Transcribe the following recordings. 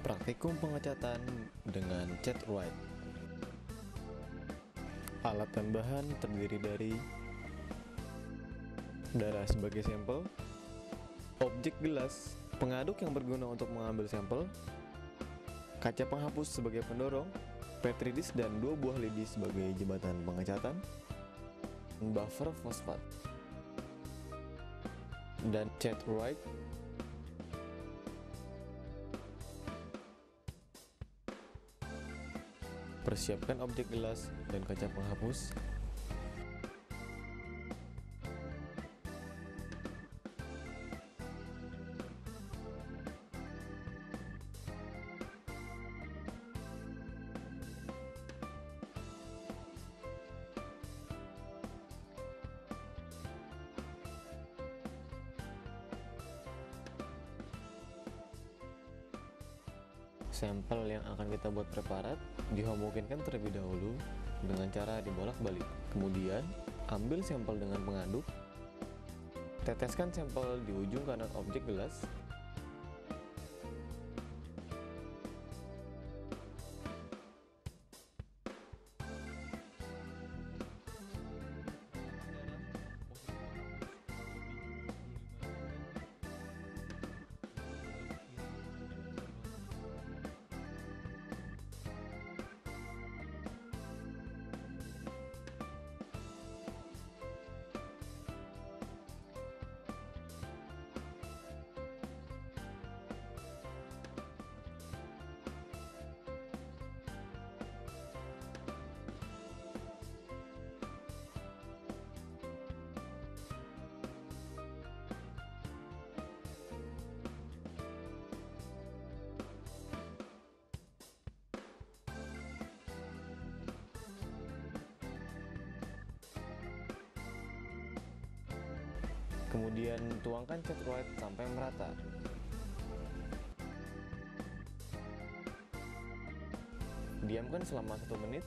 Praktikum pengecatan dengan cat white. Alat dan bahan terdiri dari darah sebagai sampel, objek gelas, pengaduk yang berguna untuk mengambil sampel, kaca penghapus sebagai pendorong, petri dish dan 2 buah lidi sebagai jembatan pengecatan, buffer fosfat, dan cat white. Persiapkan objek gelas dan kaca penghapus. Sampel yang akan kita buat preparat dihomogenkan terlebih dahulu dengan cara dibolak-balik. Kemudian, ambil sampel dengan pengaduk, teteskan sampel di ujung kanan objek gelas, kemudian tuangkan cat white sampai merata. Diamkan selama 1 menit.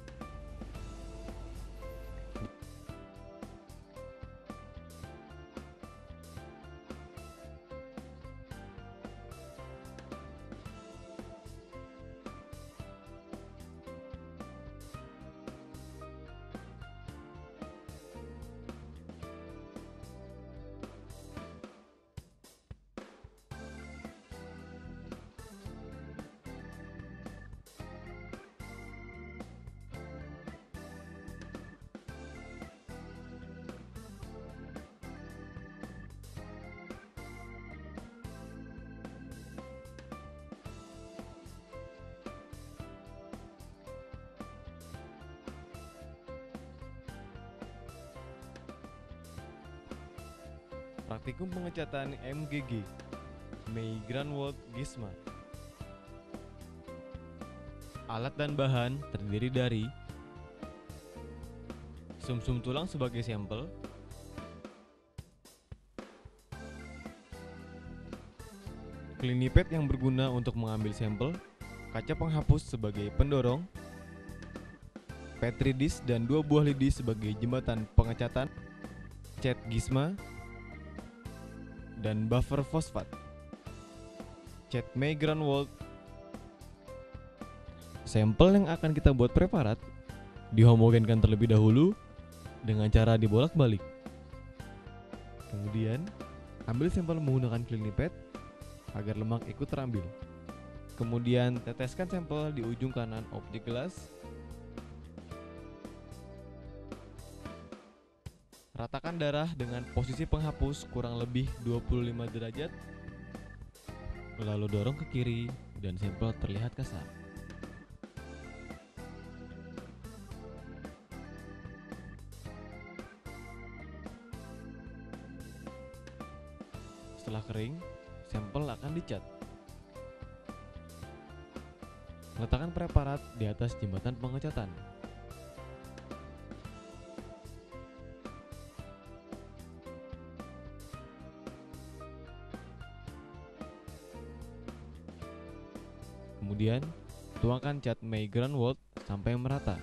Praktikum pengecatan MGG Migrant Gisma. Alat dan bahan terdiri dari sumsum tulang sebagai sampel, klinipet yang berguna untuk mengambil sampel, kaca penghapus sebagai pendorong, petri dish dan 2 buah lidi sebagai jembatan pengecatan, cat gisma, dan buffer fosfat. Cat migrant wool. Sampel yang akan kita buat preparat dihomogenkan terlebih dahulu dengan cara dibolak-balik. Kemudian, ambil sampel menggunakan cleaning agar lemak ikut terambil. Kemudian, teteskan sampel di ujung kanan objek gelas. Ratakan darah dengan posisi penghapus kurang lebih 25 derajat. Lalu dorong ke kiri dan sampel terlihat kasar. Setelah kering, sampel akan dicat. Letakkan preparat di atas jembatan pengecatan. Kemudian, tuangkan cat migrant wool sampai merata.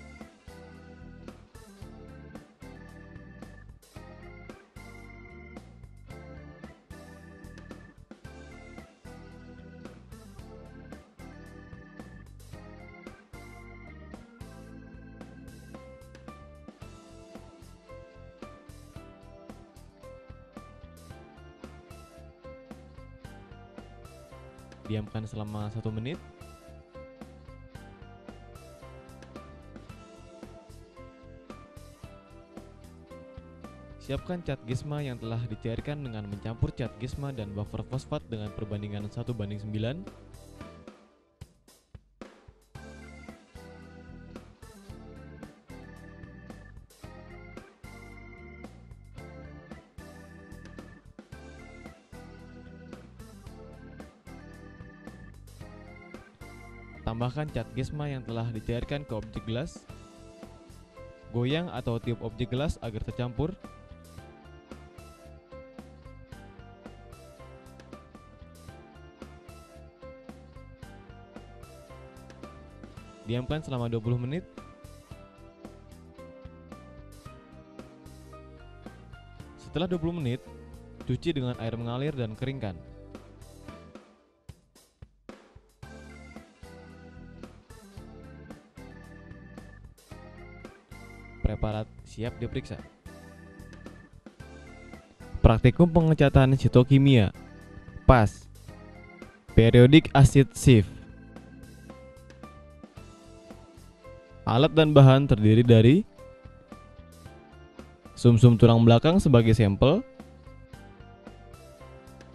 Diamkan selama 1 menit. Siapkan cat Gesma yang telah dicairkan dengan mencampur cat Gesma dan buffer fosfat dengan perbandingan 1:9. Tambahkan cat Gesma yang telah dicairkan ke objek gelas. Goyang atau tiup objek gelas agar tercampur. Diamkan selama 20 menit. Setelah 20 menit, cuci dengan air mengalir dan keringkan. Preparat siap diperiksa. Praktikum pengecatan sitokimia. PAS. Periodic acid sieve. Alat dan bahan terdiri dari sumsum tulang belakang sebagai sampel,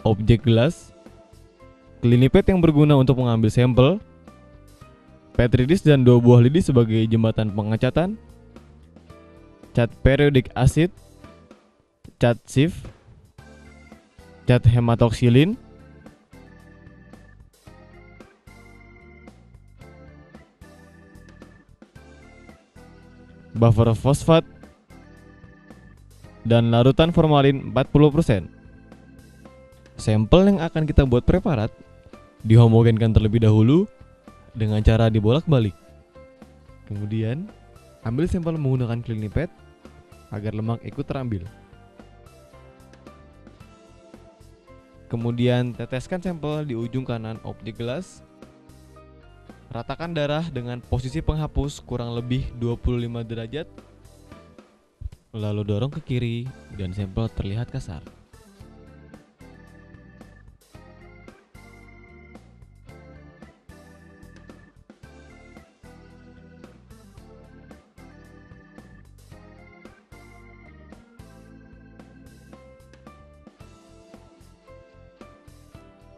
objek gelas, klinipet yang berguna untuk mengambil sampel, petri dish dan 2 buah lidi sebagai jembatan pengecatan, cat periodic acid, cat sieve, cat hematoxylin, buffer fosfat, dan larutan formalin 40%. Sampel yang akan kita buat preparat dihomogenkan terlebih dahulu dengan cara dibolak-balik. Kemudian, ambil sampel menggunakan klinipet agar lemak ikut terambil. Kemudian, teteskan sampel di ujung kanan objek gelas. Ratakan darah dengan posisi penghapus kurang lebih 25 derajat. Lalu dorong ke kiri dan sampel terlihat kasar.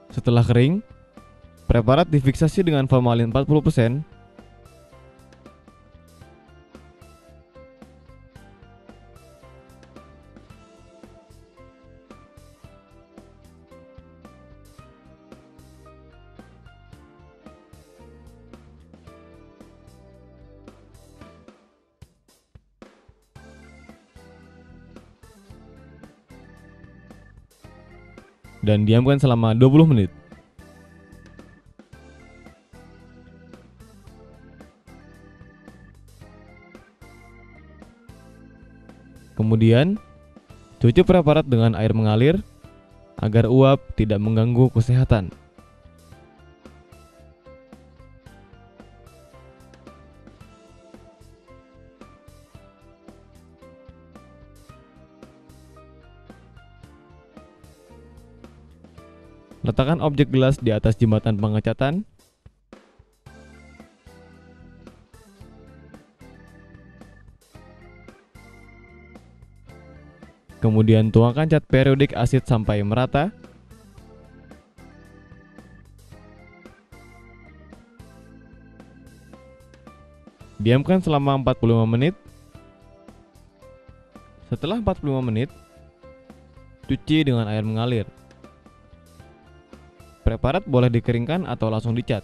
Setelah kering, preparat difiksasi dengan formalin 40%. Dan diamkan selama 20 menit. Kemudian, cuci preparat dengan air mengalir agar uap tidak mengganggu kesehatan. Letakkan objek gelas di atas jembatan pengecatan. Kemudian tuangkan cat periodic acid sampai merata. Diamkan selama 45 menit. Setelah 45 menit, cuci dengan air mengalir. Preparat boleh dikeringkan atau langsung dicat.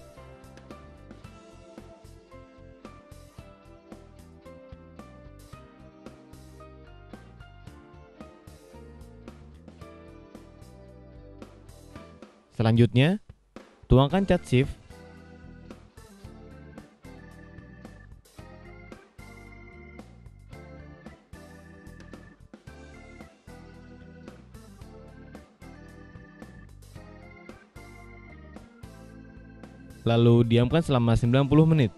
Selanjutnya, tuangkan cat sieve. Lalu diamkan selama 90 menit.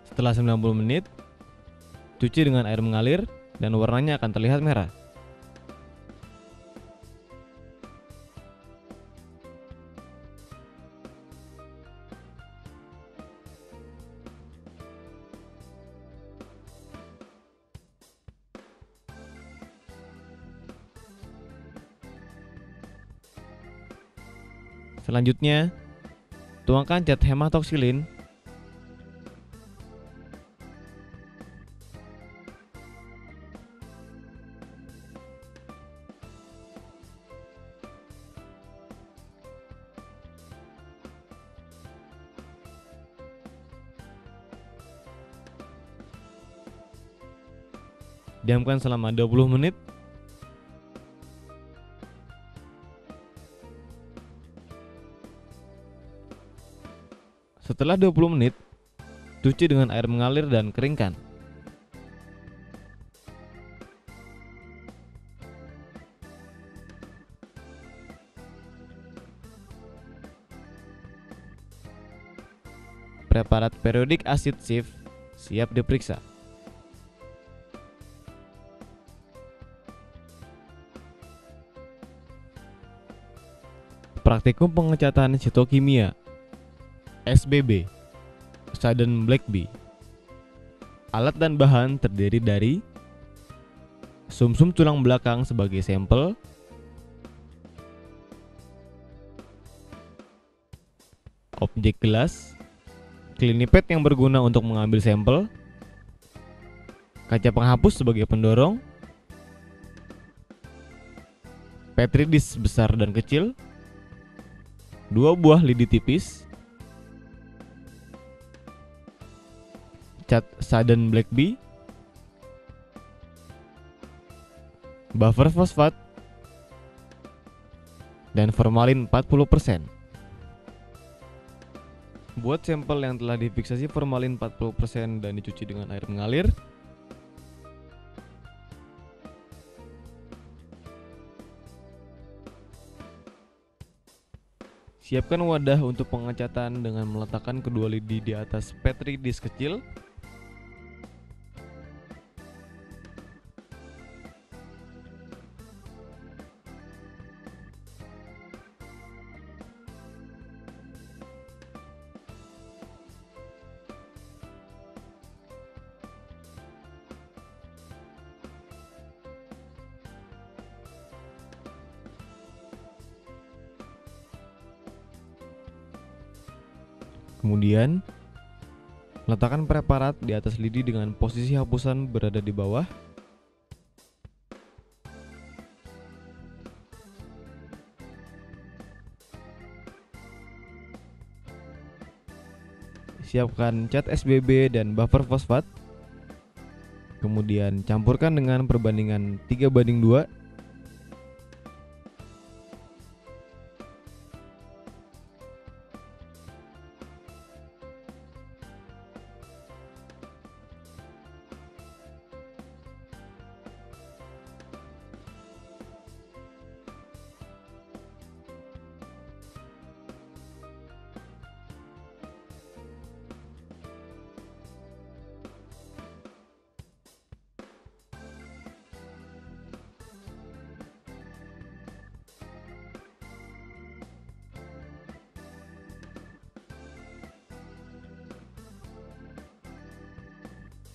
Setelah 90 menit, cuci dengan air mengalir dan warnanya akan terlihat merah. Selanjutnya, tuangkan cat hematoksilin diamkan selama 20 menit. Setelah 20 menit, cuci dengan air mengalir dan keringkan. Preparat periodik asid SIF siap diperiksa. Praktikum pengecatan sitokimia SBB Sudden Blackby. Alat dan bahan terdiri dari sumsum tulang belakang sebagai sampel, objek gelas, Clinipet yang berguna untuk mengambil sampel, kaca penghapus sebagai pendorong, Petri dish besar dan kecil, 2 buah lidi tipis, cat Sudden Blackby, buffer fosfat, dan formalin 40%. Buat sampel yang telah difiksasi formalin 40% dan dicuci dengan air mengalir. Siapkan wadah untuk pengecatan dengan meletakkan kedua lidi di atas Petri dish kecil. Kemudian, letakkan preparat di atas lidi dengan posisi hapusan berada di bawah. Siapkan cat SBB dan buffer fosfat. Kemudian campurkan dengan perbandingan 3:2.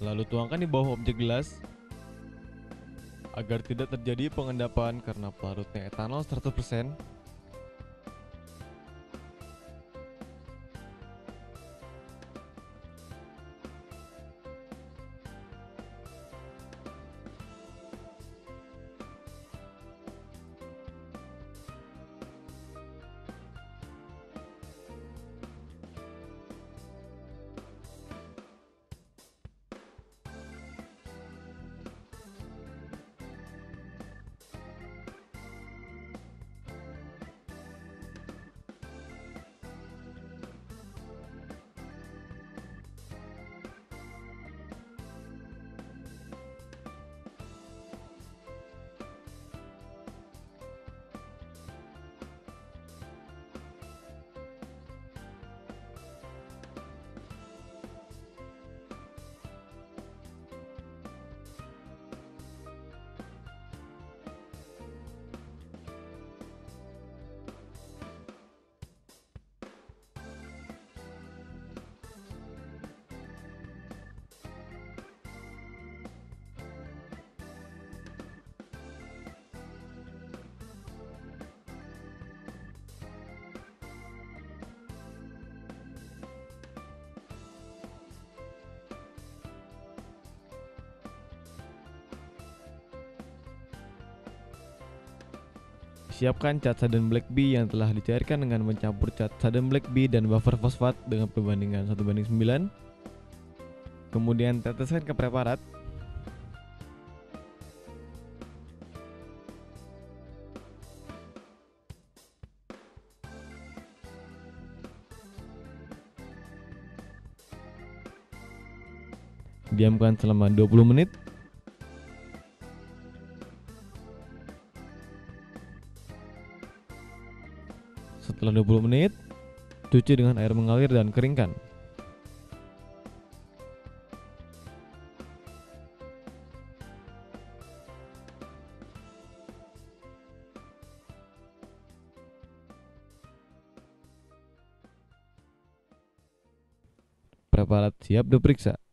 Lalu tuangkan di bawah objek gelas agar tidak terjadi pengendapan karena pelarutnya etanol 100%. Siapkan cat Sudden Black B yang telah dicairkan dengan mencampur cat Sudden Black B dan buffer fosfat dengan perbandingan 1:9. Kemudian teteskan ke preparat. Diamkan selama 20 menit. Setelah 20 menit, cuci dengan air mengalir dan keringkan. Preparat siap diperiksa.